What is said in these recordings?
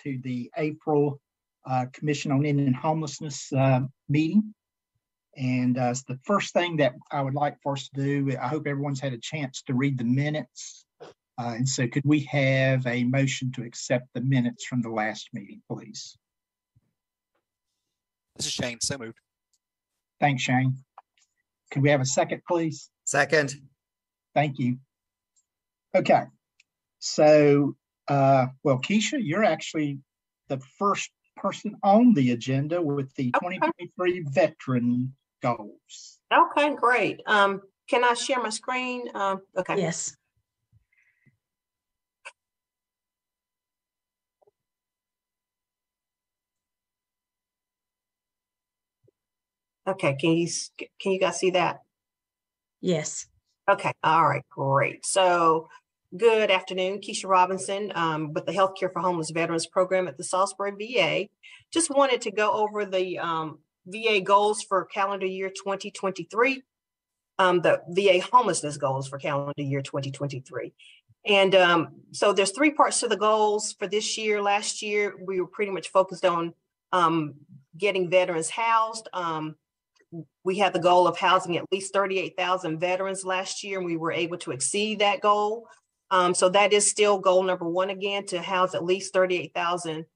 to the April Commission on Indian Homelessness meeting. And the first thing that I would like for us to do, I hope everyone's had a chance to read the minutes. And so could we have a motion to accept the minutes from the last meeting, please? This is Shane, so moved. Thanks, Shane. Could we have a second, please? Second. Thank you. Okay. So, well, Keisha, you're actually the first person on the agenda with the 2023 veteran goals. Okay, great. Can I share my screen? Okay. Yes. Okay, can you guys see that? Yes. Okay, all right, great. So good afternoon, Keisha Robinson with the Healthcare for Homeless Veterans Program at the Salisbury VA. Just wanted to go over the VA goals for calendar year 2023, the VA homelessness goals for calendar year 2023. And so there's three parts to the goals for this year. Last year, we were pretty much focused on getting veterans housed. We had the goal of housing at least 38,000 veterans last year, and we were able to exceed that goal. So that is still goal number one again, to house at least 38,000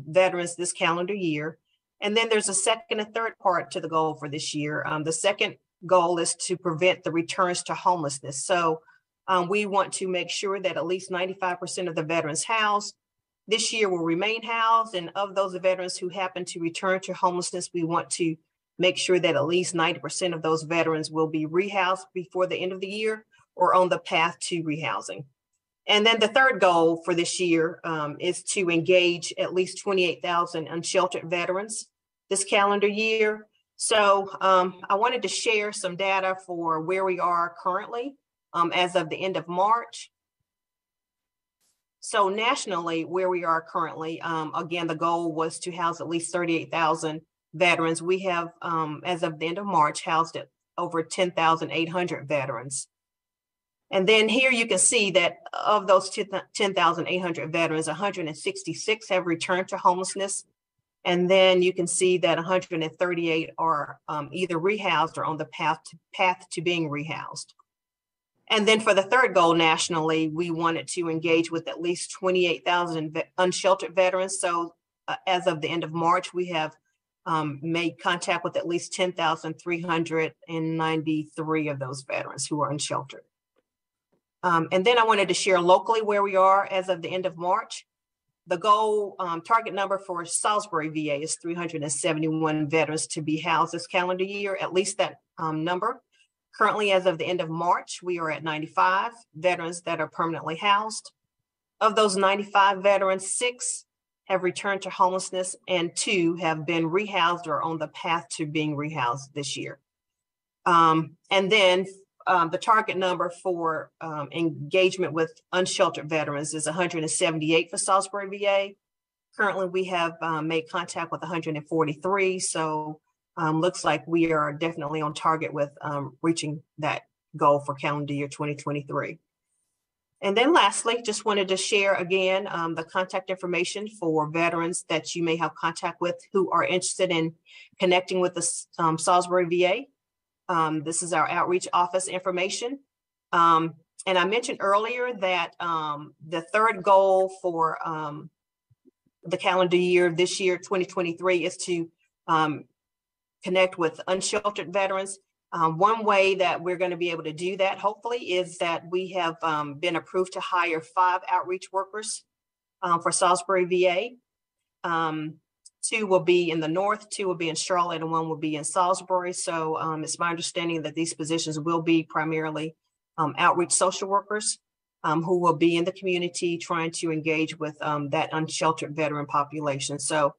veterans this calendar year. And then there's a second and third part to the goal for this year. The second goal is to prevent the returns to homelessness. So we want to make sure that at least 95% of the veterans housed this year will remain housed. And of those veterans who happen to return to homelessness, we want to make sure that at least 90% of those veterans will be rehoused before the end of the year or on the path to rehousing. And then the third goal for this year is to engage at least 28,000 unsheltered veterans this calendar year. So I wanted to share some data for where we are currently as of the end of March. So nationally, where we are currently, again, the goal was to house at least 38,000 veterans. We have, as of the end of March, housed at over 10,800 veterans. And then here you can see that of those 10,800 veterans, 166 have returned to homelessness. And then you can see that 138 are either rehoused or on the path to being rehoused. And then for the third goal nationally, we wanted to engage with at least 28,000 unsheltered veterans. So as of the end of March, we have made contact with at least 10,393 of those veterans who are unsheltered. And then I wanted to share locally where we are as of the end of March. The goal target number for Salisbury VA is 371 veterans to be housed this calendar year, at least that number. Currently, as of the end of March, we are at 95 veterans that are permanently housed. Of those 95 veterans, 6 have returned to homelessness and 2 have been rehoused or on the path to being rehoused this year. And then the target number for engagement with unsheltered veterans is 178 for Salisbury VA. Currently, we have made contact with 143. So looks like we are definitely on target with reaching that goal for calendar year 2023. And then lastly, just wanted to share again the contact information for veterans that you may have contact with who are interested in connecting with the Salisbury VA. This is our outreach office information. And I mentioned earlier that the third goal for the calendar year this year, 2023, is to connect with unsheltered veterans. One way that we're going to be able to do that, hopefully, is that we have been approved to hire 5 outreach workers for Salisbury VA. 2 will be in the north, 2 will be in Charlotte, and 1 will be in Salisbury. So it's my understanding that these positions will be primarily outreach social workers who will be in the community trying to engage with that unsheltered veteran population. So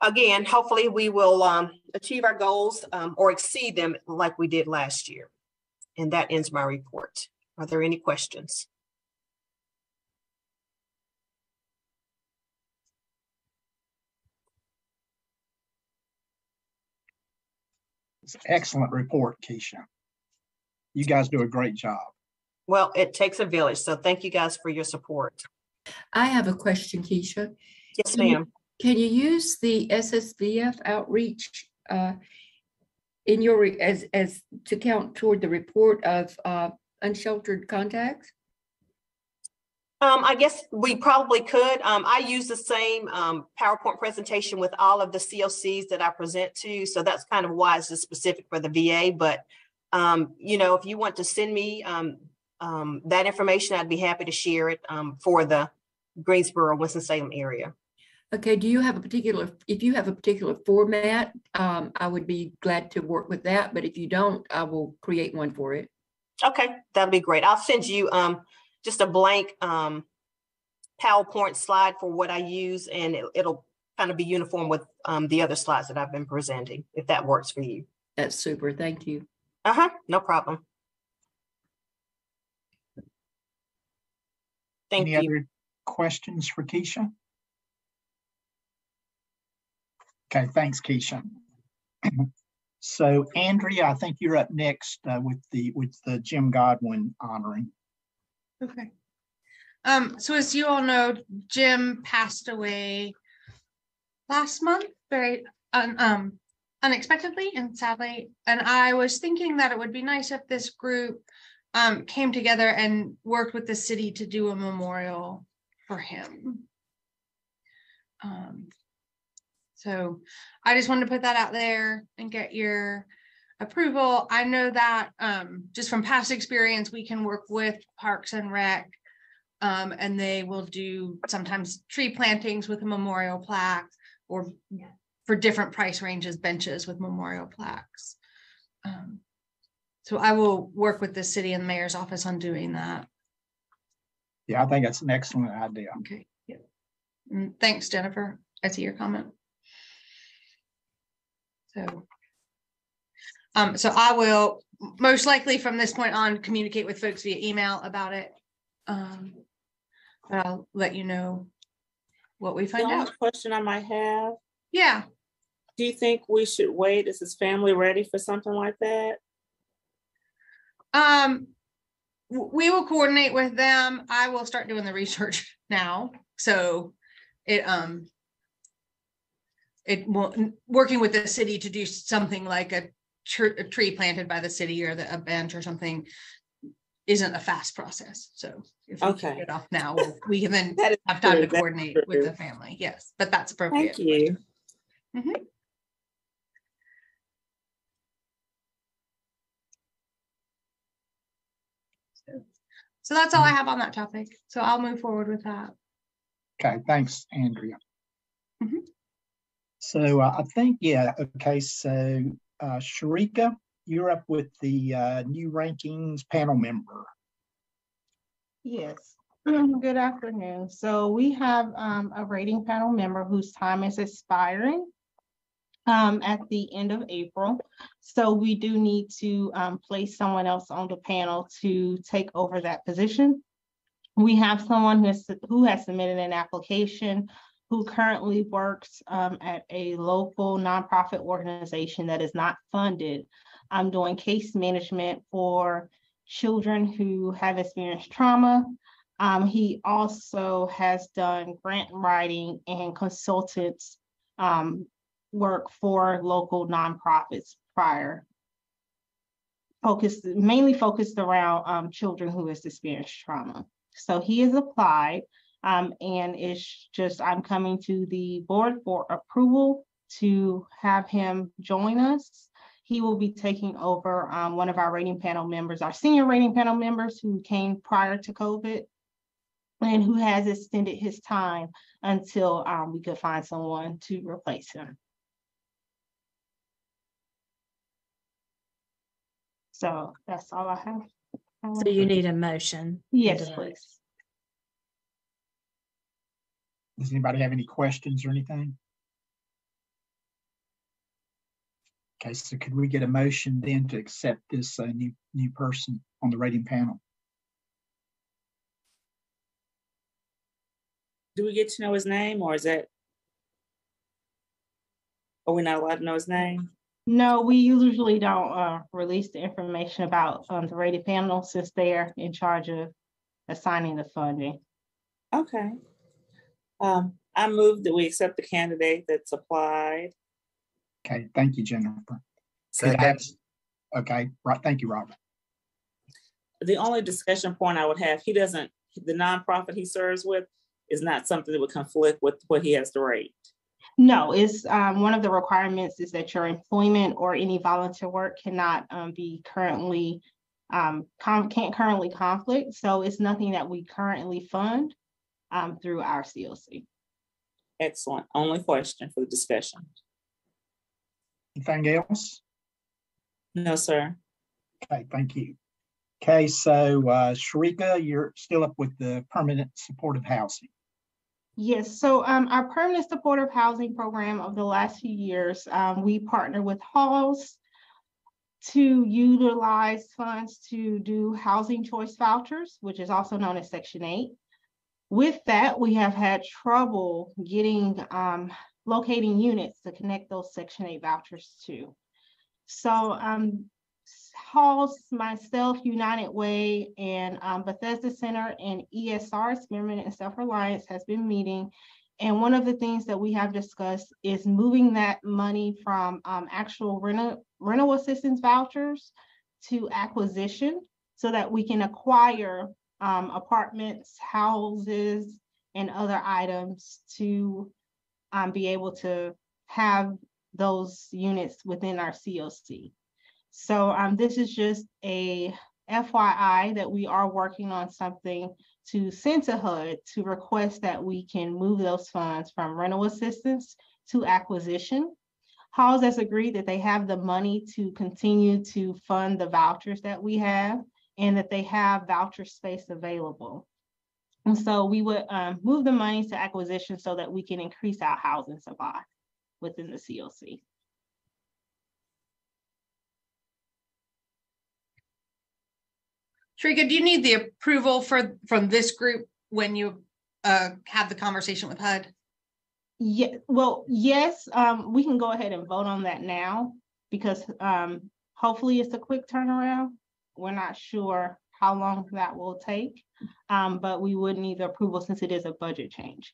again, hopefully we will achieve our goals or exceed them like we did last year. And that ends my report. Are there any questions? It's an excellent report, Keisha. You guys do a great job. Well, it takes a village. So thank you guys for your support. I have a question, Keisha. Yes, ma'am. Can you use the SSVF outreach in your as to count toward the report of unsheltered contacts? I guess we probably could. I use the same PowerPoint presentation with all of the COCs that I present to. So that's kind of why it's just specific for the VA. But, you know, if you want to send me that information, I'd be happy to share it for the Greensboro, Winston-Salem area. Okay, do you have a particular, if you have a particular format, I would be glad to work with that. But if you don't, I will create one for it. Okay, that'll be great. I'll send you just a blank PowerPoint slide for what I use, and it'll kind of be uniform with the other slides that I've been presenting, if that works for you. That's super. Thank you. No problem. Thank you. Any other questions for Keisha? Okay, thanks, Keisha. So Andrea, I think you're up next with the Jim Godwin honoring. Okay. So as you all know, Jim passed away last month, very unexpectedly and sadly. And I was thinking that it would be nice if this group came together and worked with the city to do a memorial for him. So I just wanted to put that out there and get your approval. I know that just from past experience, we can work with Parks and Rec, and they will do sometimes tree plantings with a memorial plaque, or for different price ranges, benches with memorial plaques. So I will work with the city and the mayor's office on doing that. Yeah, I think that's an excellent idea. Okay. Yeah. And thanks, Jennifer. I see your comment. So I will most likely from this point on communicate with folks via email about it. But I'll let you know what we find out. The question I might have. Yeah. Do you think we should wait? Is his family ready for something like that? We will coordinate with them. I will start doing the research now. So it will, working with the city to do something like a tree planted by the city or a bench or something isn't a fast process. So if we get off now, we can then have time to coordinate with the family. Yes, but that's appropriate. Thank you. Mm-hmm. So that's all I have on that topic. So I'll move forward with that. Okay, thanks, Andrea. Mm-hmm. So I think, yeah, okay, so Sharika, you're up with the new rankings panel member. Yes, good afternoon. So we have a rating panel member whose time is expiring at the end of April. So we do need to place someone else on the panel to take over that position. We have someone who has submitted an application, who currently works at a local nonprofit organization that is not funded. I'm doing case management for children who have experienced trauma. He also has done grant writing and consultants work for local nonprofits prior, mainly focused around children who has experienced trauma. So he has applied, and it's just, I'm coming to the board for approval to have him join us. He will be taking over one of our rating panel members, our senior rating panel members who came prior to COVID and who has extended his time until we could find someone to replace him. So that's all I have. So you need a motion. Yes, please. Does anybody have any questions or anything? Okay, so could we get a motion then to accept this new person on the rating panel? Do we get to know his name, or is that, are we not allowed to know his name? No, we usually don't release the information about the rating panel since they're in charge of assigning the funding. Okay. I move that we accept the candidate that's applied. Okay, thank you, Jennifer. Could I have- Okay, right, thank you, Robert. The only discussion point I would have, the nonprofit he serves with is not something that would conflict with what he has to rate. No, it's one of the requirements is that your employment or any volunteer work cannot be currently can't currently conflict. So it's nothing that we currently fund through our COC. Excellent. Only question for the discussion. Anything else? No, sir. Okay, thank you. Okay, so Sharika, you're still up with the permanent supportive housing. Yes, so our permanent supportive housing program of the last few years, we partner with halls to utilize funds to do housing choice vouchers, which is also known as Section 8. With that, we have had trouble getting locating units to connect those Section 8 vouchers to. So halls, myself, United Way, and Bethesda Center and ESR, Experiment and Self-Reliance, has been meeting. And one of the things that we have discussed is moving that money from actual rental assistance vouchers to acquisition so that we can acquire apartments, houses, and other items to be able to have those units within our COC. So this is just a FYI that we are working on something to send to HUD to request that we can move those funds from rental assistance to acquisition. Halls has agreed that they have the money to continue to fund the vouchers that we have and that they have voucher space available. And so we would move the money to acquisition so that we can increase our housing supply within the COC. Sharika, do you need the approval from this group when you have the conversation with HUD? Yeah, well, yes, we can go ahead and vote on that now because hopefully it's a quick turnaround. We're not sure how long that will take, but we would need the approval since it is a budget change.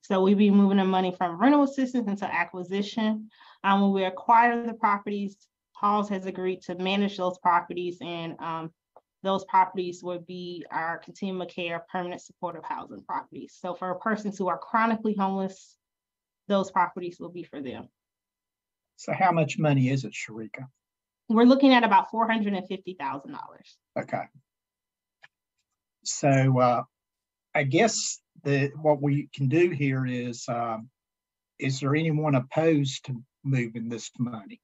So we'd be moving the money from rental assistance into acquisition. When we acquire the properties, Halls has agreed to manage those properties, and those properties would be our continuum of care permanent supportive housing properties. So for persons who are chronically homeless, those properties will be for them. So how much money is it, Sharika? We're looking at about $450,000. Okay. So I guess what we can do here is there anyone opposed to moving this money?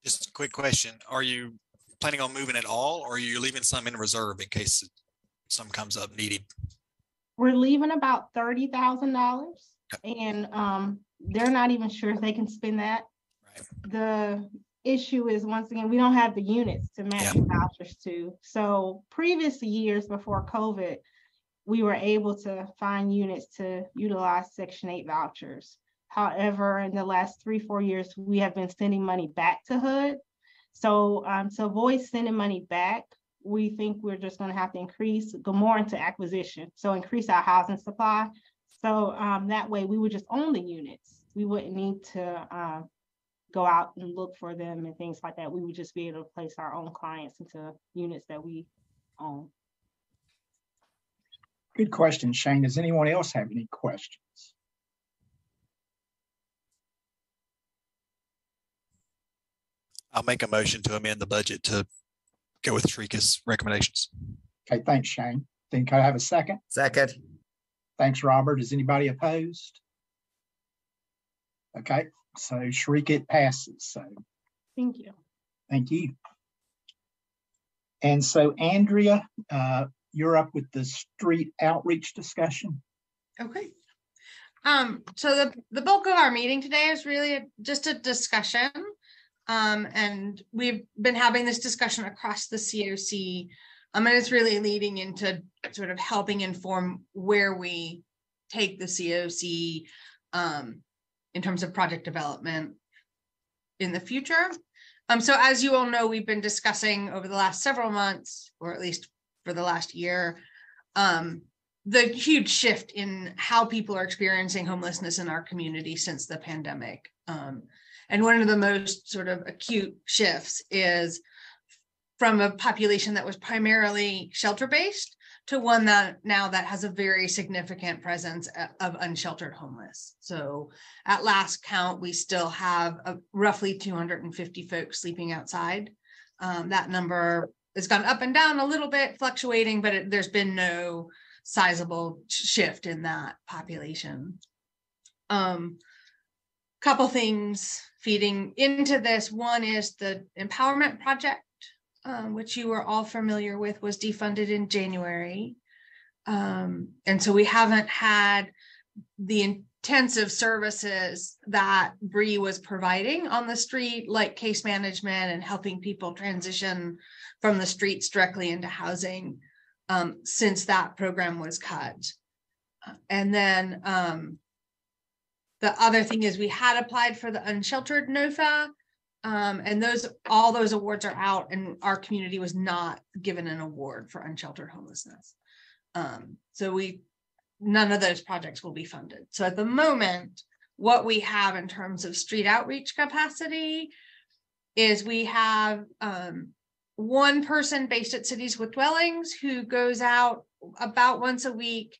Just a quick question. Are you planning on moving at all, or are you leaving some in reserve in case some comes up needed? We're leaving about $30,000, and they're not even sure if they can spend that. Right. The issue is, once again, we don't have the units to match the vouchers to. So previous years before COVID, we were able to find units to utilize Section 8 vouchers. However, in the last 3-4 years, we have been sending money back to HUD. So to avoid sending money back, we think we're just going to have to go more into acquisition. So increase our housing supply. So that way we would just own the units. We wouldn't need to go out and look for them and things like that. We would just be able to place our own clients into units that we own. Good question, Shane. Does anyone else have any questions? I'll make a motion to amend the budget to go with Sharika's recommendations. Okay, thanks, Shane. Then can I have a second? Second. Thanks, Robert. Is anybody opposed? Okay, so Sharika, it passes. So thank you. Thank you. And so Andrea, you're up with the street outreach discussion. Okay. So the bulk of our meeting today is really just a discussion. And we've been having this discussion across the COC. And it's really leading into sort of helping inform where we take the COC in terms of project development in the future. So as you all know, we've been discussing over the last several months, or at least for the last year, the huge shift in how people are experiencing homelessness in our community since the pandemic. And one of the most sort of acute shifts is from a population that was primarily shelter-based to one that now that has a very significant presence of unsheltered homeless. So at last count, we still have roughly 250 folks sleeping outside. That number has gone up and down a little bit, fluctuating, but there's been no sizable shift in that population. Couple things feeding into this. One is the empowerment project, which you were all familiar with, was defunded in January. And so we haven't had the intensive services that Bree was providing on the street, like case management and helping people transition from the streets directly into housing, since that program was cut. And then the other thing is we had applied for the unsheltered NOFA, and all those awards are out, and our community was not given an award for unsheltered homelessness. So none of those projects will be funded. So at the moment, what we have in terms of street outreach capacity is we have one person based at Cities with Dwellings who goes out about once a week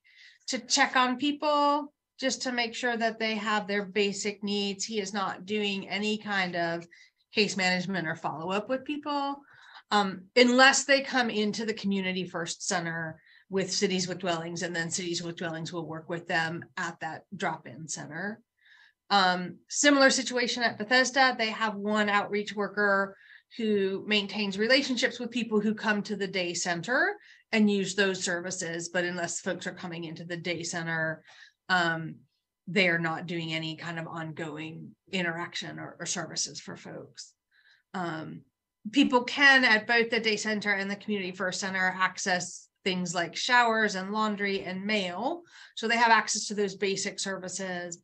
to check on people, just to make sure that they have their basic needs. He is not doing any kind of case management or follow-up with people, unless they come into the Community First Center with Cities with Dwellings, and then Cities with Dwellings will work with them at that drop-in center. Similar situation at Bethesda. They have one outreach worker who maintains relationships with people who come to the day center and use those services, but unless folks are coming into the day center, they are not doing any kind of ongoing interaction or services for folks. People can, at both the day center and the Community First Center, access things like showers and laundry and mail. So they have access to those basic services.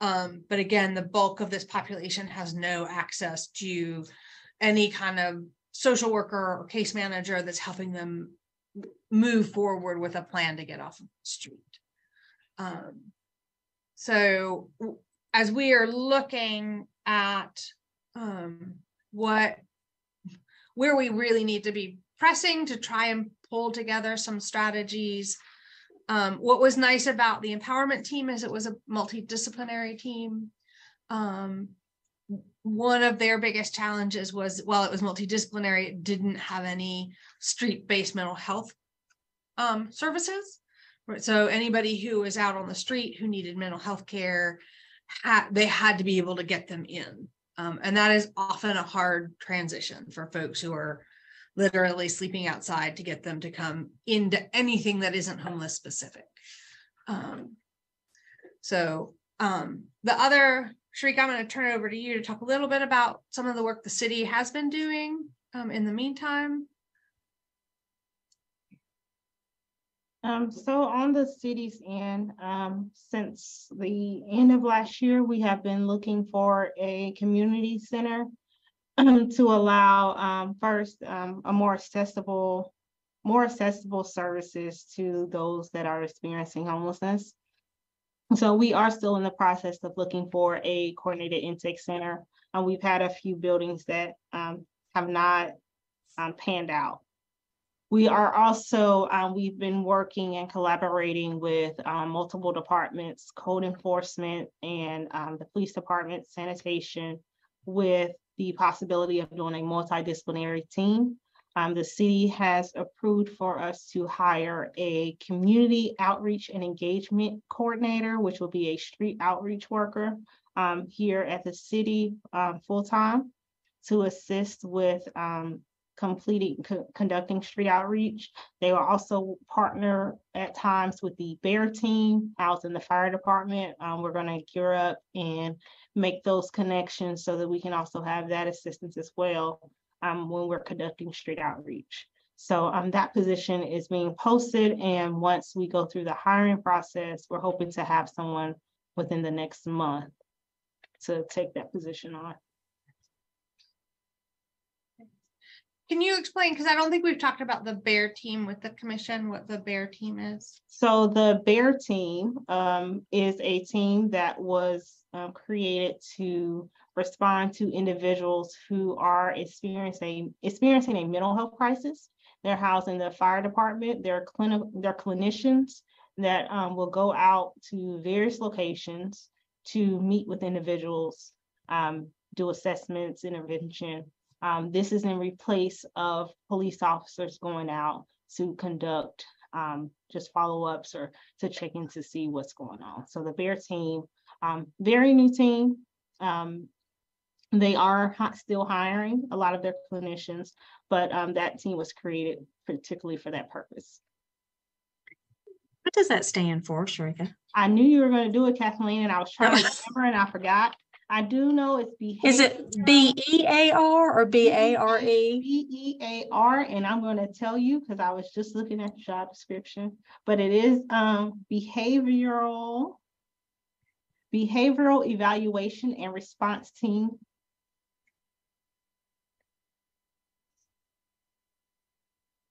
But again, the bulk of this population has no access to any kind of social worker or case manager that's helping them move forward with a plan to get off of the street. So as we are looking at where we really need to be pressing to try and pull together some strategies, what was nice about the empowerment team is it was a multidisciplinary team. One of their biggest challenges was, while it was multidisciplinary, it didn't have any street-based mental health services. So anybody who was out on the street who needed mental health care, they had to be able to get them in. And that is often a hard transition for folks who are literally sleeping outside, to get them to come into anything that isn't homeless specific. The other, Sharika, I'm going to turn it over to you to talk a little bit about some of the work the city has been doing in the meantime. So on the city's end, since the end of last year, we have been looking for a community center to allow first a more accessible services to those that are experiencing homelessness. So we are still in the process of looking for a coordinated intake center. We've had a few buildings that have not panned out. We are also, we've been working and collaborating with multiple departments, code enforcement and the police department, sanitation, with the possibility of doing a multidisciplinary team. The city has approved for us to hire a community outreach and engagement coordinator, which will be a street outreach worker here at the city full-time, to assist with conducting street outreach. They will also partner at times with the BEAR team out in the fire department. We're going to gear up and make those connections so that we can also have that assistance as well when we're conducting street outreach. So that position is being posted, and once we go through the hiring process, we're hoping to have someone within the next month to take that position on. can you explain, because I don't think we've talked about the BEAR team with the commission, what the BEAR team is? So the BEAR team is a team that was created to respond to individuals who are experiencing a mental health crisis. They're housed in the fire department. They're clinicians that will go out to various locations to meet with individuals, do assessments, intervention. This is in replace of police officers going out to conduct just follow-ups or to check in to see what's going on. So the BEAR team, very new team. They are still hiring a lot of their clinicians, but that team was created particularly for that purpose. What does that stand for, Sharika? I knew you were going to do it, Kathleen, and I was trying to remember and I forgot. I do know it's behavior. Is it BEAR or BARE? BEAR, and I'm going to tell you because I was just looking at the job description, but it is behavioral evaluation and response team.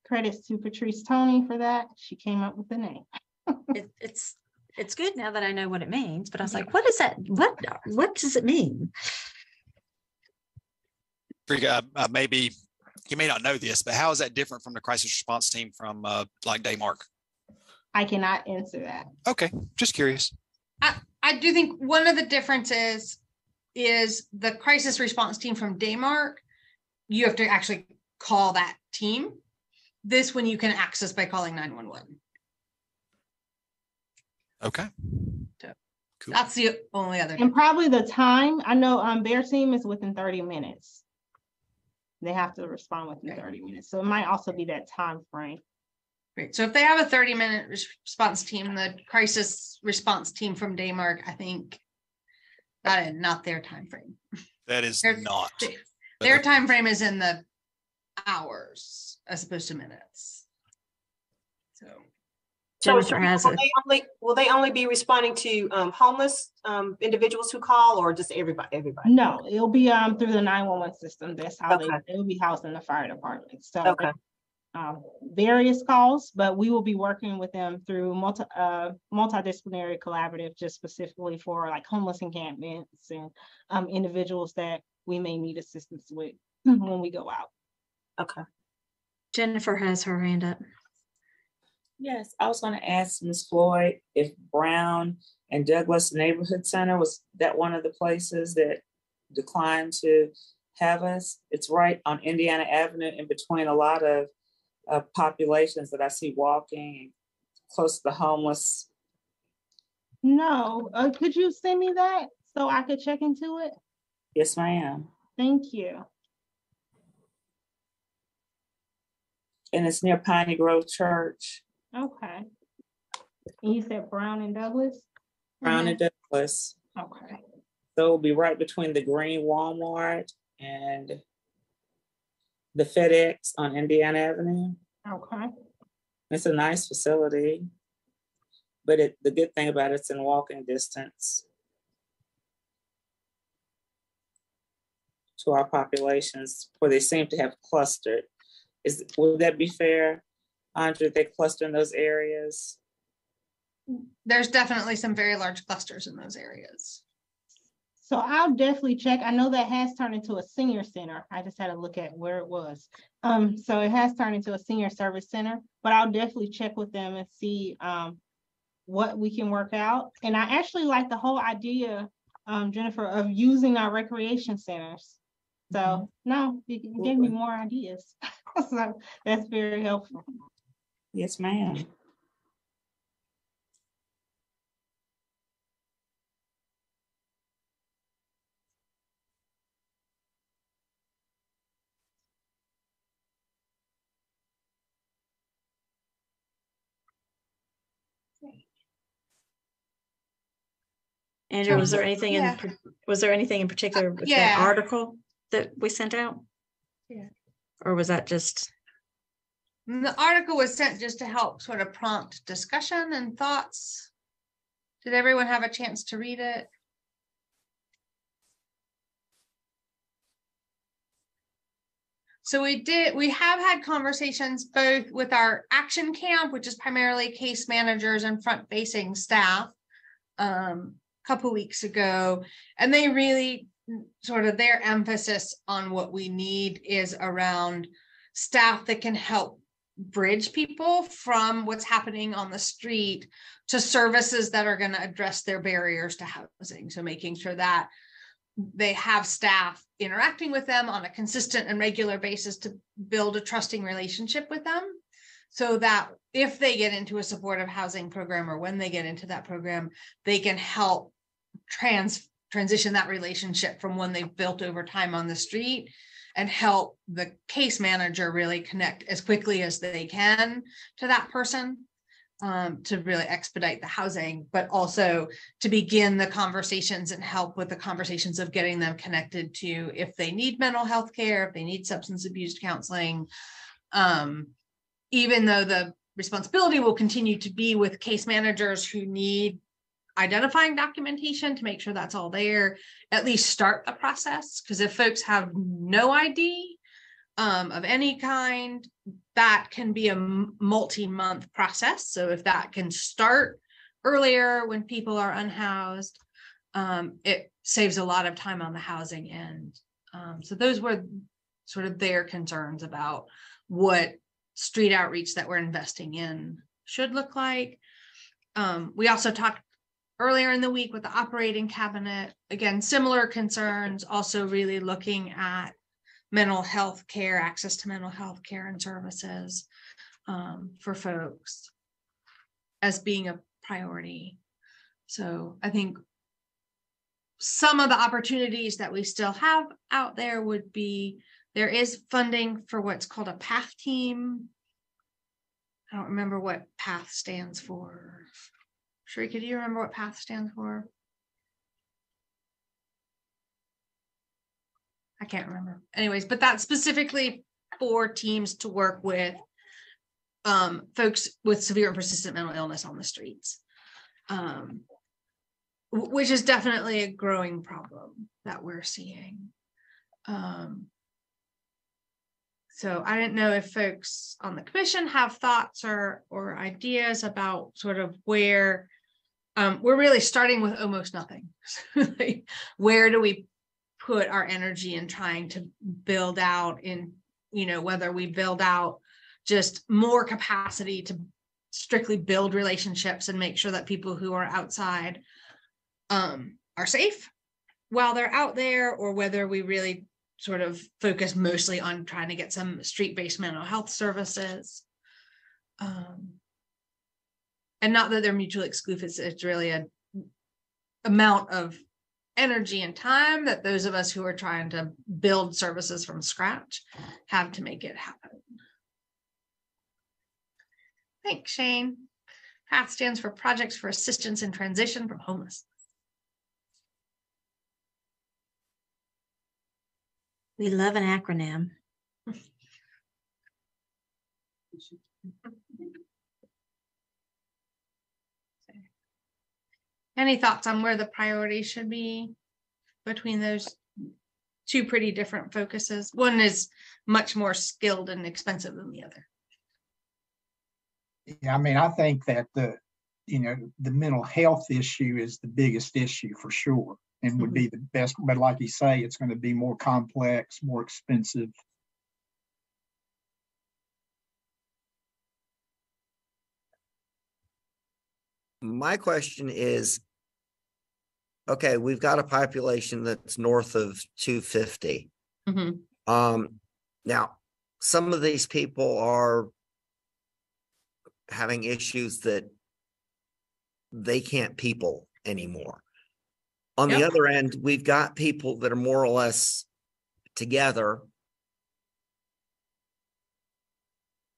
Credits to Patrice Tony for that. She came up with the name. It's good now that I know what it means, but I was like, what is that? What does it mean? Maybe you may not know this, but how is that different from the crisis response team from like Daymark? I cannot answer that. Okay, just curious. I do think one of the differences is the crisis response team from Daymark. You have to actually call that team. This one you can access by calling 911. Okay. So cool. That's the only other. And probably the time, I know their team is within 30 minutes. They have to respond within 30 minutes. So it might also be that time frame. Great. So if they have a 30-minute response team, the crisis response team from Daymark, I think that is not their time frame. That is not. Their time frame is in the hours as opposed to minutes. So Jennifer has it. Will they only be responding to homeless individuals who call, or just everybody? No, it'll be through the 911 system. That's how they'll be housed in the fire department. So various calls, but we will be working with them through multidisciplinary collaborative, just specifically for like homeless encampments and individuals that we may need assistance with when we go out. Okay. Jennifer has her hand up. Yes, I was going to ask Ms. Floyd if Brown and Douglas Neighborhood Center was that one of the places that declined to have us. It's right on Indiana Avenue in between a lot of populations that I see walking close to the homeless. No, could you send me that so I could check into it? Yes, ma'am. Thank you. And it's near Piney Grove Church. Okay. And you said Brown and Douglas? Brown and Douglas. Okay. So it'll be right between the Green Walmart and the FedEx on Indiana Avenue. Okay. It's a nice facility, but the good thing about it's in walking distance to our populations, where they seem to have clustered. Would that be fair, Andrea? They cluster in those areas? There's definitely some very large clusters in those areas. So I'll definitely check. I know that has turned into a senior center. I just had to look at where it was. So it has turned into a senior service center, but I'll definitely check with them and see what we can work out. And I actually like the whole idea, Jennifer, of using our recreation centers. So no, you gave me more ideas. So that's very helpful. Yes, ma'am. Andrew, was there anything in particular with that article that we sent out? Yeah. Or was that just? The article was sent just to help sort of prompt discussion and thoughts. Did everyone have a chance to read it? So we have had conversations both with our action camp, which is primarily case managers and front facing staff, a couple weeks ago, and they really sort of their emphasis on what we need is around staff that can help bridge people from what's happening on the street to services that are going to address their barriers to housing. So making sure that they have staff interacting with them on a consistent and regular basis to build a trusting relationship with them, so that if they get into a supportive housing program or when they get into that program, they can help transition that relationship from one they've built over time on the street and help the case manager really connect as quickly as they can to that person, to really expedite the housing, but also to begin the conversations and help with the conversations of getting them connected to if they need mental health care, if they need substance abuse counseling, even though the responsibility will continue to be with case managers who need identifying documentation to make sure that's all there, at least start the process. Because if folks have no ID of any kind, that can be a multi-month process. So if that can start earlier when people are unhoused, it saves a lot of time on the housing end. So those were sort of their concerns about what street outreach that we're investing in should look like. We also talked earlier in the week with the operating cabinet, again, similar concerns, also really looking at mental health care, access to mental health care and services for folks as being a priority. So I think some of the opportunities that we still have out there would be, there is funding for what's called a PATH team. I don't remember what PATH stands for. Sharika, do you remember what PATH stands for? I can't remember. Anyways, but that's specifically for teams to work with folks with severe and persistent mental illness on the streets, which is definitely a growing problem that we're seeing. So I didn't know if folks on the commission have thoughts or ideas about sort of where we're really starting with almost nothing. Like, where do we put our energy in trying to build out in, whether we build out just more capacity to strictly build relationships and make sure that people who are outside are safe while they're out there, or whether we really sort of focus mostly on trying to get some street-based mental health services. And not that they're mutually exclusive, it's really an amount of energy and time that those of us who are trying to build services from scratch have to make it happen. Thanks, Shane. PATH stands for Projects for Assistance in Transition from Homelessness. We love an acronym. Any thoughts on where the priority should be between those two pretty different focuses? One is much more skilled and expensive than the other. Yeah, I mean, I think that the mental health issue is the biggest issue for sure, and would be the best. But like you say, it's going to be more complex, more expensive. My question is, okay, we've got a population that's north of 250. Now, some of these people are having issues that they can't people anymore. On the other end, we've got people that are more or less together.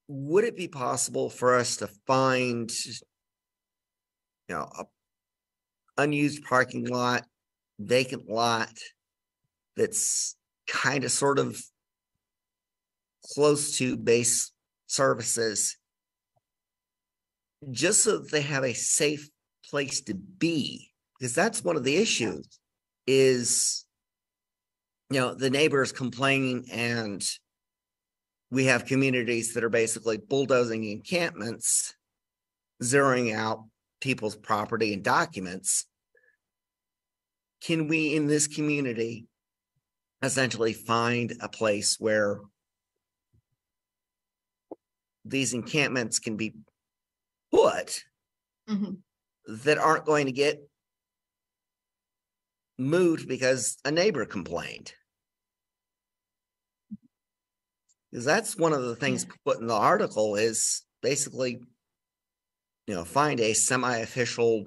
Would it be possible for us to find a unused parking lot, vacant lot that's kind of sort of close to base services, just so that they have a safe place to be? Because that's one of the issues is, the neighbors complaining and we have communities that are basically bulldozing encampments, zeroing out people's property and documents. Can we in this community essentially find a place where these encampments can be put that aren't going to get moved because a neighbor complained? Because that's one of the things put in the article is basically, find a semi-official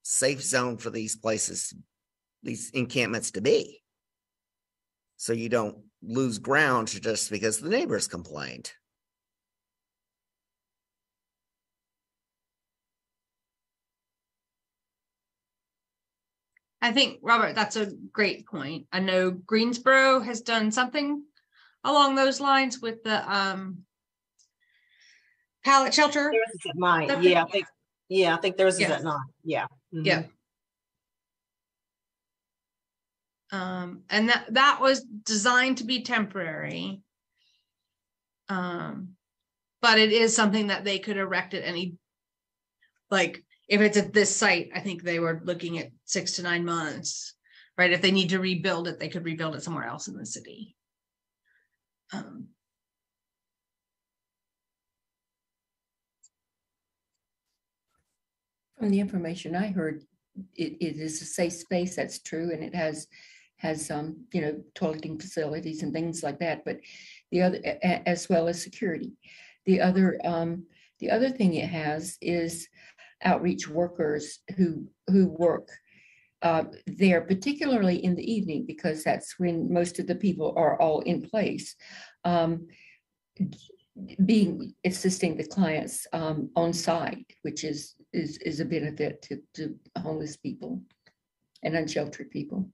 safe zone for these places, these encampments to be. So you don't lose ground just because the neighbors complained. I think, Robert, that's a great point. I know Greensboro has done something along those lines with the pallet shelter. Theirs is at 9. I think theirs is at 9. Yeah. Yeah. And that was designed to be temporary. But it is something that they could erect at any, like, if it's at this site, I think they were looking at 6 to 9 months, right? If they need to rebuild it, they could rebuild it somewhere else in the city. From the information I heard, it is a safe space. That's true, and it has toileting facilities and things like that. But the other, as well as security, the other thing it has is outreach workers who work there, particularly in the evening, because that's when most of the people are all in place, assisting the clients on site, which is a benefit to homeless people and unsheltered people.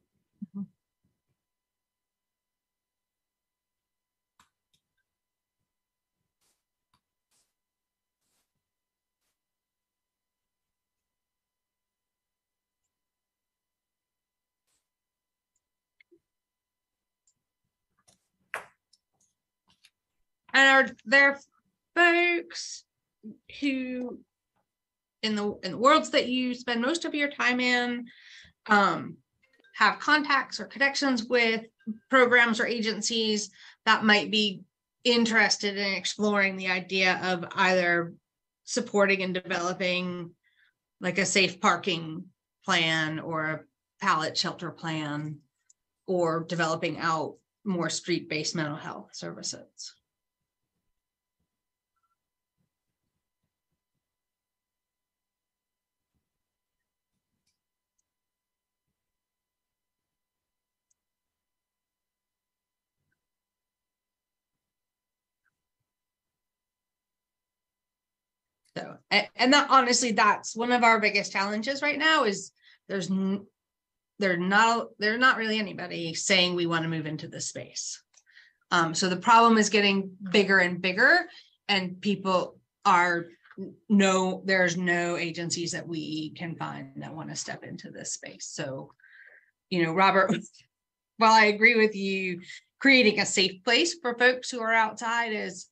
And are there folks who, in the worlds that you spend most of your time in, have contacts or connections with programs or agencies that might be interested in exploring the idea of either supporting and developing like a safe parking plan or a pallet shelter plan, or developing out more street-based mental health services? So, and that honestly, that's one of our biggest challenges right now is there's not really anybody saying we want to move into this space. So the problem is getting bigger and bigger, and people there's no agencies that we can find that want to step into this space. So, Robert, while I agree with you, creating a safe place for folks who are outside is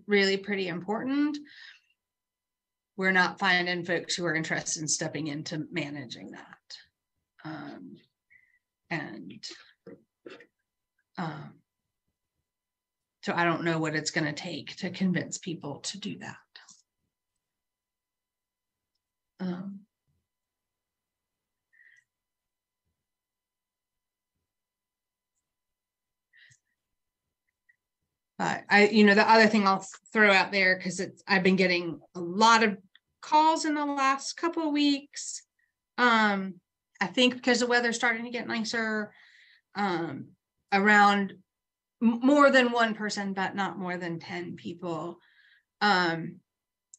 really pretty important. We're not finding folks who are interested in stepping into managing that. So I don't know what it's going to take to convince people to do that. But the other thing I'll throw out there, because I've been getting a lot of calls in the last couple of weeks. I think because the weather's starting to get nicer, around more than one person, but not more than 10 people,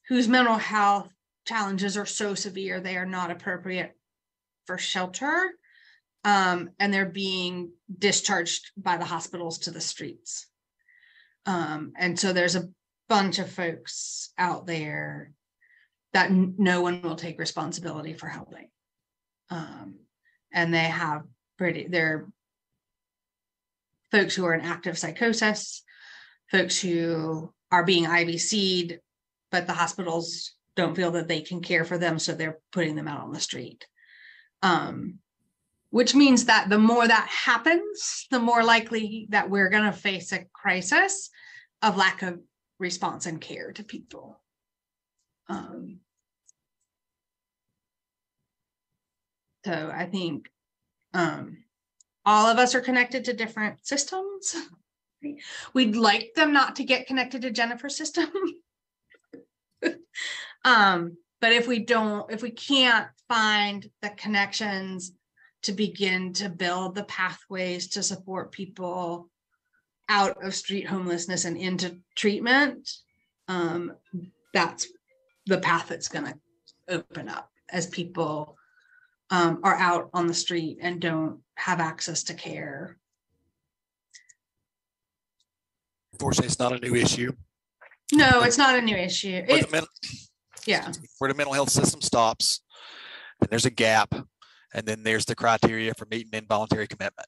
whose mental health challenges are so severe they are not appropriate for shelter, and they're being discharged by the hospitals to the streets. And so there's a bunch of folks out there that no one will take responsibility for helping. And they're folks who are in active psychosis. folks who are being IVC'd, but the hospitals don't feel that they can care for them, so they're putting them out on the street. Which means that the more that happens, the more likely that we're going to face a crisis of lack of response and care to people. So I think all of us are connected to different systems. We'd like them not to get connected to Jennifer's system. But if we can't find the connections to begin to build the pathways to support people out of street homelessness and into treatment, that's the path that's going to open up as people are out on the street and don't have access to care. Unfortunately, it's not a new issue. No, it's not a new issue. Where the mental health system stops, then there's a gap, and then there's the criteria for meeting involuntary commitment,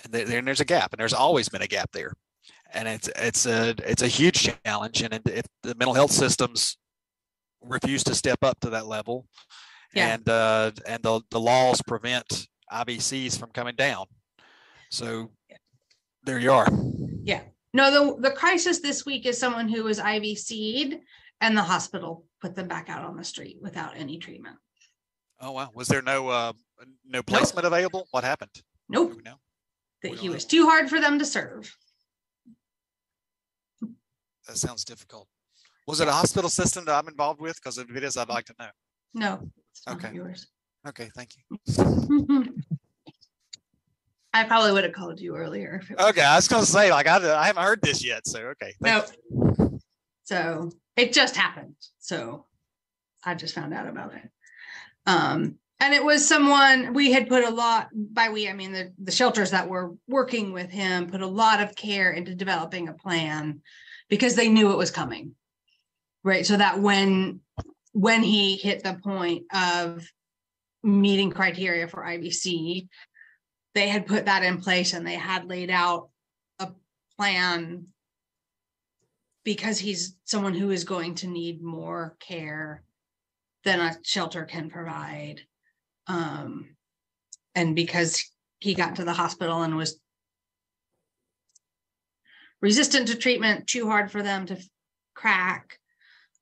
and then there's a gap, and there's always been a gap there, and it's a huge challenge. And if the mental health systems refuse to step up to that level, and the laws prevent IVCs from coming down, so there you are. Yeah. No, the crisis this week is someone who was IVC'd and the hospital put them back out on the street without any treatment. Oh, wow. Was there no placement available? What happened? Nope. That he was too hard for them to serve. That sounds difficult. Was it a hospital system that I'm involved with? Because if it is, I'd like to know. No. It's not okay. Yours. Okay. Thank you. I probably would have called you earlier. Okay, I was going to say, like, I haven't heard this yet, so okay. Nope. So it just happened. So I just found out about it. And it was someone we had put a lot, by we, I mean the shelters that were working with him put a lot of care into developing a plan because they knew it was coming, right? So that when he hit the point of meeting criteria for IVC, they had put that in place and they had laid out a plan because he's someone who is going to need more care than a shelter can provide. And because he got to the hospital and was resistant to treatment, too hard for them to crack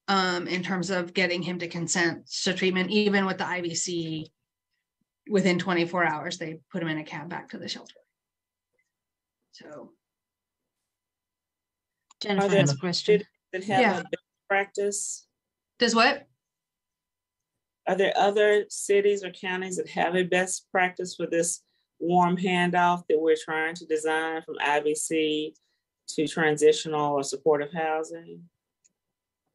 in terms of getting him to consent to treatment, even with the IVC. Within 24 hours, they put him in a cab back to the shelter. So, Jennifer has a question. That have a best practice. Does what? Are there other cities or counties that have a best practice for this warm handoff that we're trying to design from IVC to transitional or supportive housing?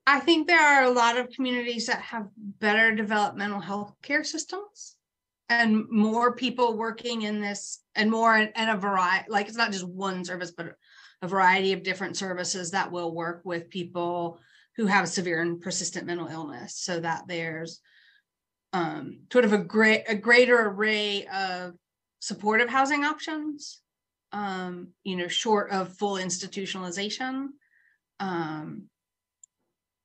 I think there are a lot of communities that have better developed mental health care systems. And more people working in this and a variety, like it's not just one service, but a variety of different services that will work with people who have severe and persistent mental illness so that there's sort of a greater array of supportive housing options, short of full institutionalization.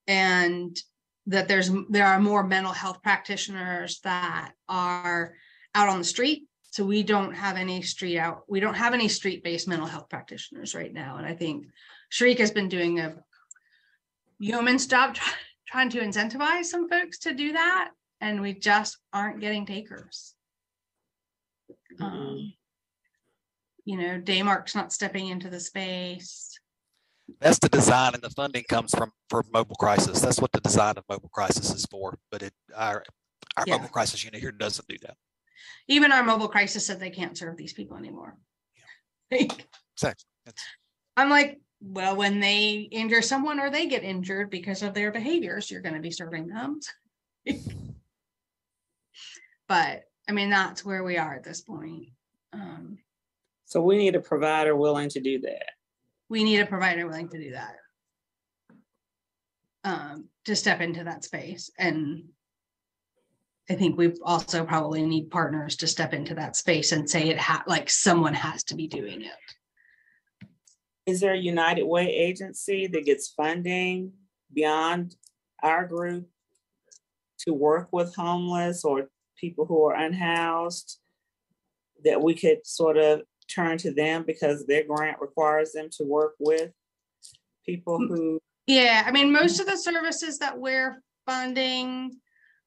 And that there are more mental health practitioners that are out on the street. So we don't have any street-based mental health practitioners right now. And I think Shariq has been doing a yeoman's job trying to incentivize some folks to do that. And we just aren't getting takers. Daymark's not stepping into the space. That's the design, and the funding comes for mobile crisis. That's what the design of mobile crisis is for. But our mobile crisis unit here doesn't do that. Even our mobile crisis said they can't serve these people anymore. Yeah. Exactly. I'm like, well, when they injure someone or they get injured because of their behaviors, you're going to be serving them. But I mean, that's where we are at this point. So we need a provider willing to do that. We need a provider willing to do that, to step into that space. And I think we also probably need partners to step into that space and say someone has to be doing it. is there a United Way agency that gets funding beyond our group to work with homeless or people who are unhoused that we could sort of turn to them because their grant requires them to work with people who? Yeah, I mean, most of the services that we're funding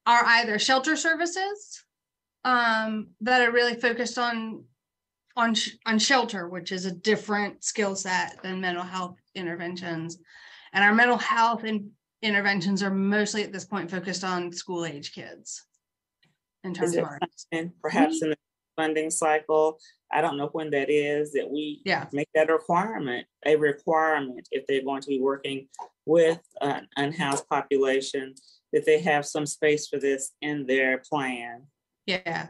are either shelter services that are really focused on shelter, which is a different skill set than mental health interventions. And our mental health interventions are mostly at this point focused on school age kids. In terms of perhaps in the funding cycle, I don't know when that is, that we make that a requirement if they're going to be working with an unhoused population, that they have some space for this in their plan. Yeah,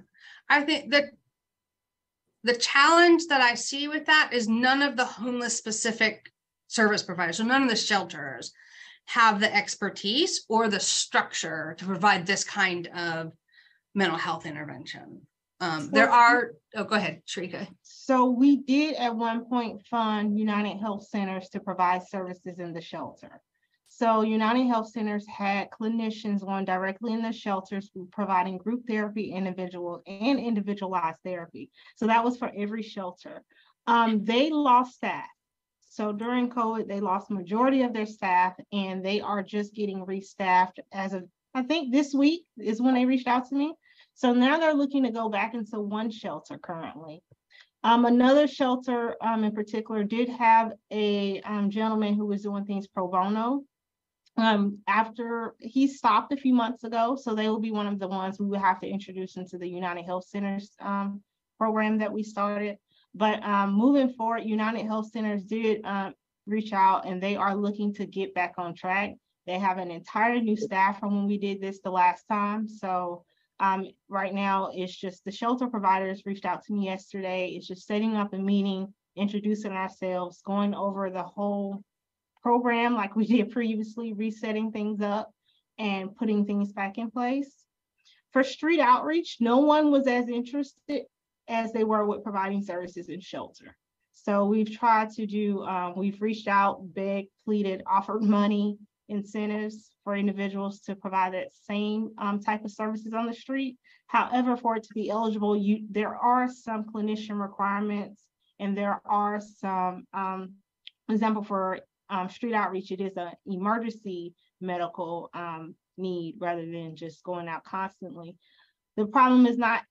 I think that the challenge that I see with that is none of the homeless specific service providers, so none of the shelters have the expertise or the structure to provide this kind of mental health intervention. There are, go ahead, Sharika. So we did at one point fund United Health Centers to provide services in the shelter. So United Health Centers had clinicians going directly in the shelters providing group therapy, individualized therapy. So that was for every shelter. They lost staff. So during COVID, they lost majority of their staff and they are just getting restaffed as of, I think this week is when they reached out to me. So now they're looking to go back into one shelter currently. Another shelter in particular did have a gentleman who was doing things pro bono. After he stopped a few months ago, so they will be one of the ones we would have to introduce into the United Health Centers program that we started. But moving forward, United Health Centers did reach out and they are looking to get back on track. They have an entire new staff from when we did this the last time. So right now it's just the shelter providers reached out to me yesterday. It's just setting up a meeting, introducing ourselves, going over the whole program like we did previously, resetting things up and putting things back in place. For street outreach, no one was as interested as they were with providing services in shelter. So we've tried to do, we've reached out, begged, pleaded, offered money, incentives for individuals to provide that same type of services on the street. However, for it to be eligible, there are some clinician requirements and there are some, example for street outreach, it is an emergency medical need rather than just going out constantly. The problem is not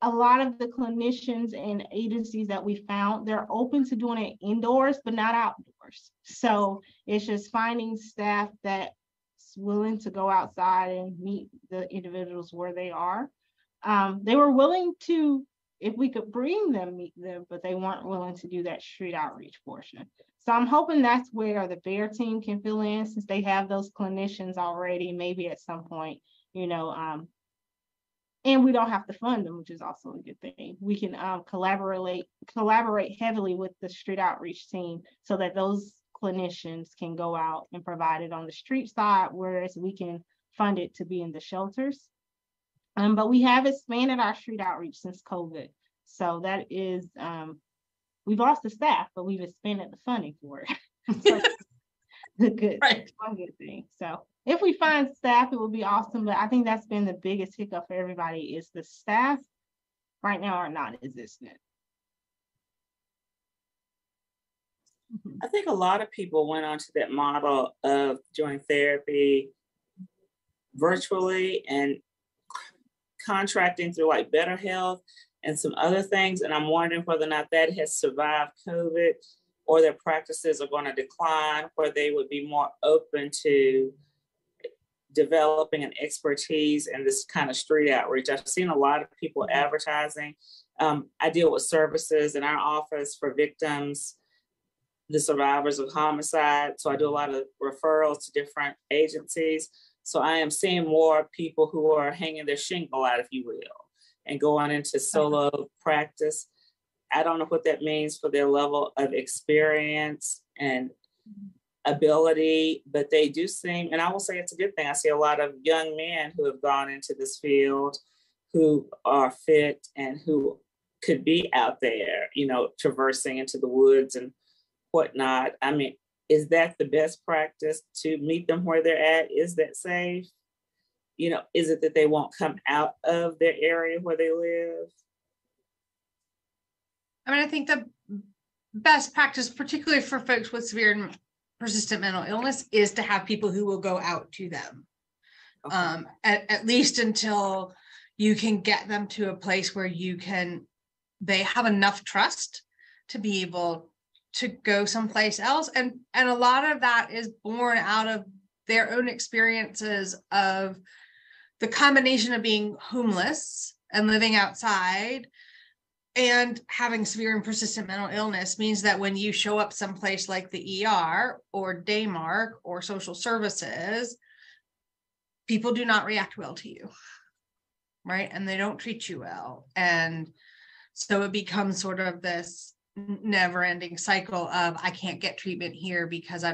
a lot of the clinicians and agencies that we found, they're open to doing it indoors, but not outdoors. So it's just finding staff that's willing to go outside and meet the individuals where they are. They were willing to, if we could bring them, meet them, but they weren't willing to do that street outreach portion. So I'm hoping that's where the BEAR team can fill in since they have those clinicians already, maybe at some point, and we don't have to fund them, which is also a good thing. We can collaborate heavily with the street outreach team so that those clinicians can go out and provide it on the street side, whereas we can fund it to be in the shelters. But we have expanded our street outreach since COVID. So that is, we've lost the staff, but we've expanded the funding for it. So one good thing. So if we find staff, it would be awesome. But I think that's been the biggest hiccup for everybody is the staff right now are non-existent. I think a lot of people went onto that model of doing therapy virtually and contracting through like Better Health and some other things. And I'm wondering whether or not that has survived COVID or their practices are going to decline, where they would be more open to developing an expertise in this kind of street outreach. I've seen a lot of people advertising. I deal with services in our office for victims, the survivors of homicide. So I do a lot of referrals to different agencies. So I am seeing more people who are hanging their shingle out, if you will, and going into solo practice. I don't know what that means for their level of experience and ability, but they do seem, and I will say it's a good thing. I see a lot of young men who have gone into this field who are fit and who could be out there, traversing into the woods and whatnot. I mean, is that the best practice to meet them where they're at? Is that safe? You know, is it that they won't come out of their area where they live? I mean, I think the best practice, particularly for folks with severe and persistent mental illness, is to have people who will go out to them. Okay. At least until you can get them to a place where they have enough trust to be able to go someplace else. And a lot of that is born out of their own experiences of the combination of being homeless and living outside and having severe and persistent mental illness means that when you show up someplace like the ER or Daymark or social services, people do not react well to you, right? And they don't treat you well. And so it becomes sort of this never-ending cycle of, I can't get treatment here because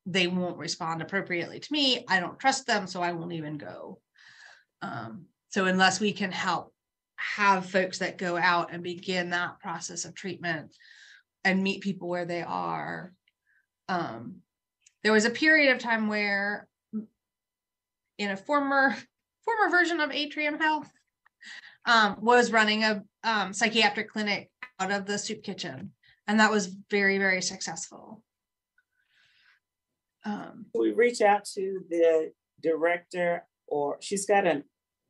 they won't respond appropriately to me. I don't trust them, so I won't even go. So unless we can help have folks that go out and begin that process of treatment and meet people where they are. There was a period of time where in a former version of Atrium Health was running a psychiatric clinic out of the soup kitchen. And that was very, very successful. We reach out to the director, or she's got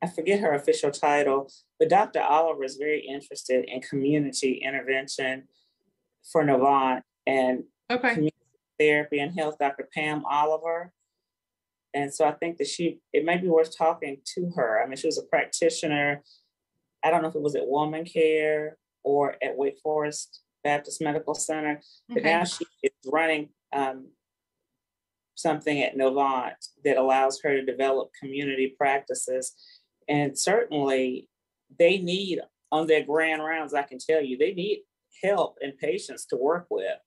I forget her official title, but Dr. Oliver is very interested in community intervention for Novant and community therapy and health, Dr. Pam Oliver. And so I think that it may be worth talking to her. I mean, she was a practitioner. I don't know if it was at Woman Care or at Wake Forest Baptist Medical Center, but now she is running something at Novant that allows her to develop community practices. And certainly they need, on their grand rounds, I can tell you, they need help and patients to work with.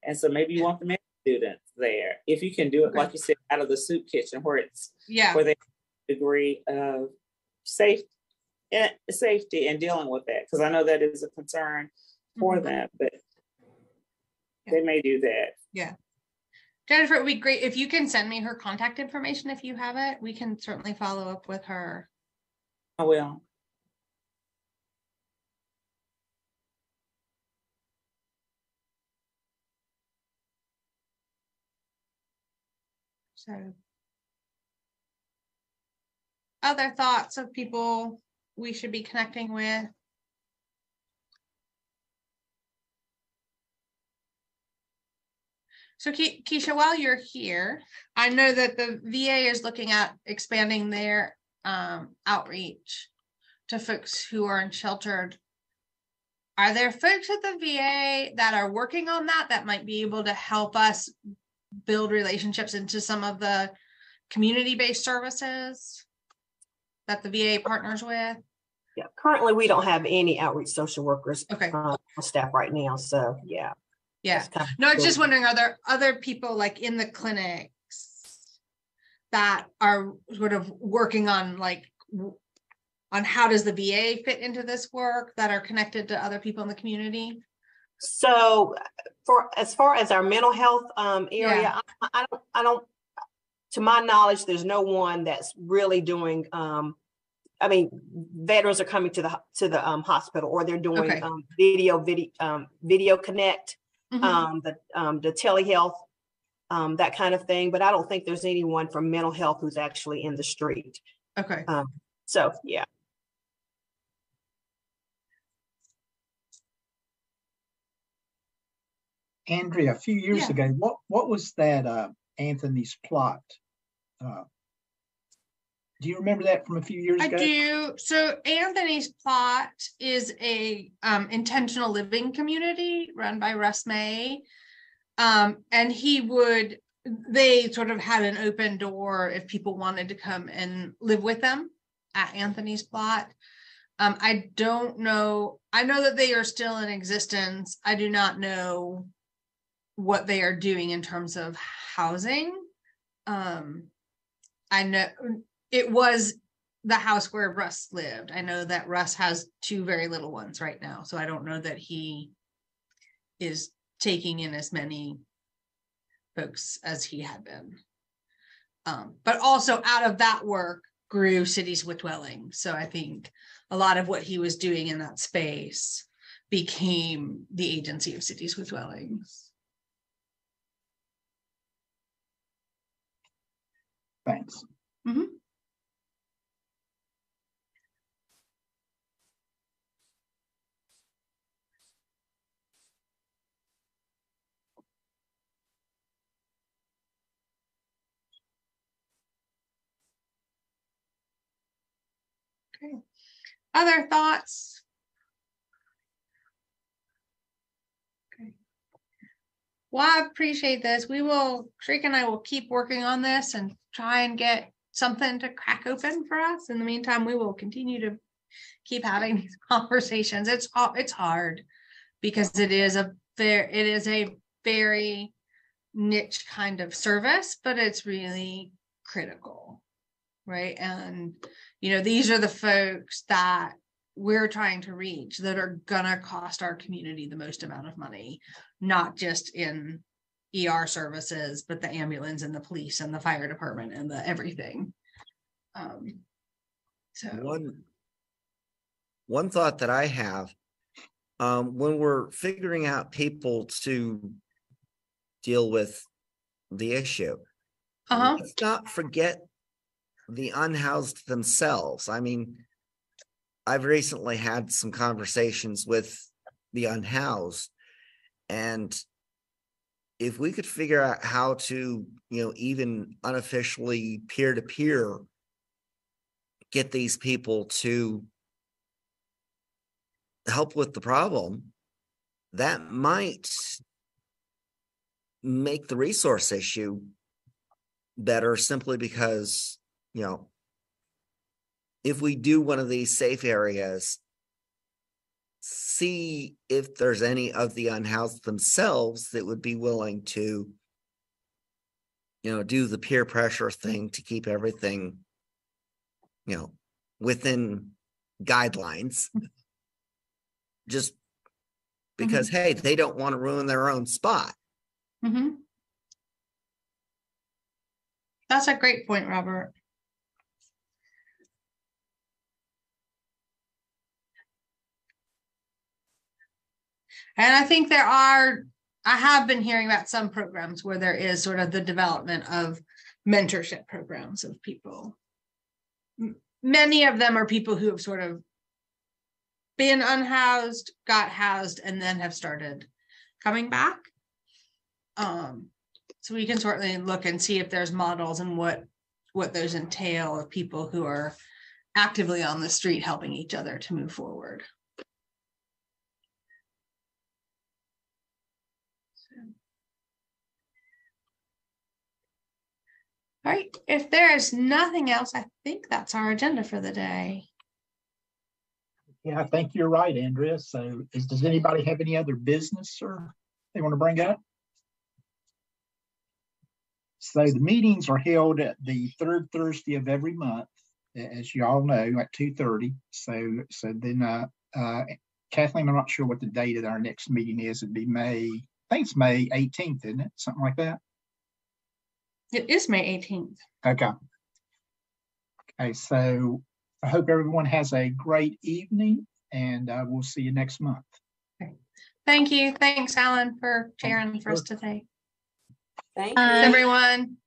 And so maybe you want the med students there. If you can do it, like you said, out of the soup kitchen where where they have a degree of safety and dealing with that. Because I know that is a concern for them, but they may do that. Yeah. Jennifer, it would be great if you can send me her contact information. If you have it, we can certainly follow up with her. I will. So, other thoughts of people we should be connecting with? So Keisha, while you're here, I know that the VA is looking at expanding their outreach to folks who are unsheltered. Are there folks at the VA that are working on that might be able to help us build relationships into some of the community-based services that the VA partners with? Yeah, currently we don't have any outreach social workers on staff right now. So yeah. Yeah. No, it's just wondering, are there other people like in the clinics that are sort of working on on how does the VA fit into this work that are connected to other people in the community? So as far as our mental health area, I don't, to my knowledge, there's no one that's really doing, I mean, veterans are coming to the hospital, or they're doing video connect, the telehealth, that kind of thing. But I don't think there's anyone from mental health who's actually in the street. Okay. So yeah. Andrea, a few years ago, what was that Anthony's plot? Do you remember that from a few years ago? I do. So Anthony's plot is a intentional living community run by Russ May. And they sort of had an open door if people wanted to come and live with them at Anthony's plot. I don't know. I know that they are still in existence. I do not know what they are doing in terms of housing. I know it was the house where Russ lived. I know that Russ has 2 very little ones right now. So I don't know that he is taking in as many folks as he had been. But also out of that work grew Cities with Dwellings. So I think a lot of what he was doing in that space became the agency of Cities with Dwellings. Thanks. Mm-hmm. Okay. Other thoughts? Okay. Well, I appreciate this. Shrika and I will keep working on this and try and get something to crack open for us. In the meantime, we will continue to keep having these conversations. It's hard because it is a very niche kind of service, but it's really critical, right? And these are the folks that we're trying to reach that are gonna cost our community the most amount of money, not just in ER services, but the ambulance and the police and the fire department and the everything. So one thought that I have, when we're figuring out people to deal with the issue, let's not forget the unhoused themselves. I mean, I've recently had some conversations with the unhoused, and if we could figure out how to, even unofficially peer-to-peer get these people to help with the problem, that might make the resource issue better, simply because, if we do one of these safe areas, see if there's any of the unhoused themselves that would be willing to, do the peer pressure thing to keep everything, within guidelines, just because, hey, they don't want to ruin their own spot. Mm-hmm. That's a great point, Robert. And I think I have been hearing about some programs where there is sort of the development of mentorship programs of people. Many of them are people who have sort of been unhoused, got housed, and then have started coming back. So we can certainly look and see if there's models and what those entail of people who are actively on the street helping each other to move forward. All right, if there is nothing else, I think that's our agenda for the day. Yeah, I think you're right, Andrea. So does anybody have any other business or they want to bring up? So the meetings are held at the third Thursday of every month, as you all know, at 2:30. So then Kathleen, I'm not sure what the date of our next meeting is. It'd be I think it's May 18th, isn't it? Something like that. It is May 18th. Okay, so I hope everyone has a great evening, and we'll see you next month. Okay. Thank you. Thanks, Alan, for sharing for us today. Thank you. Everyone.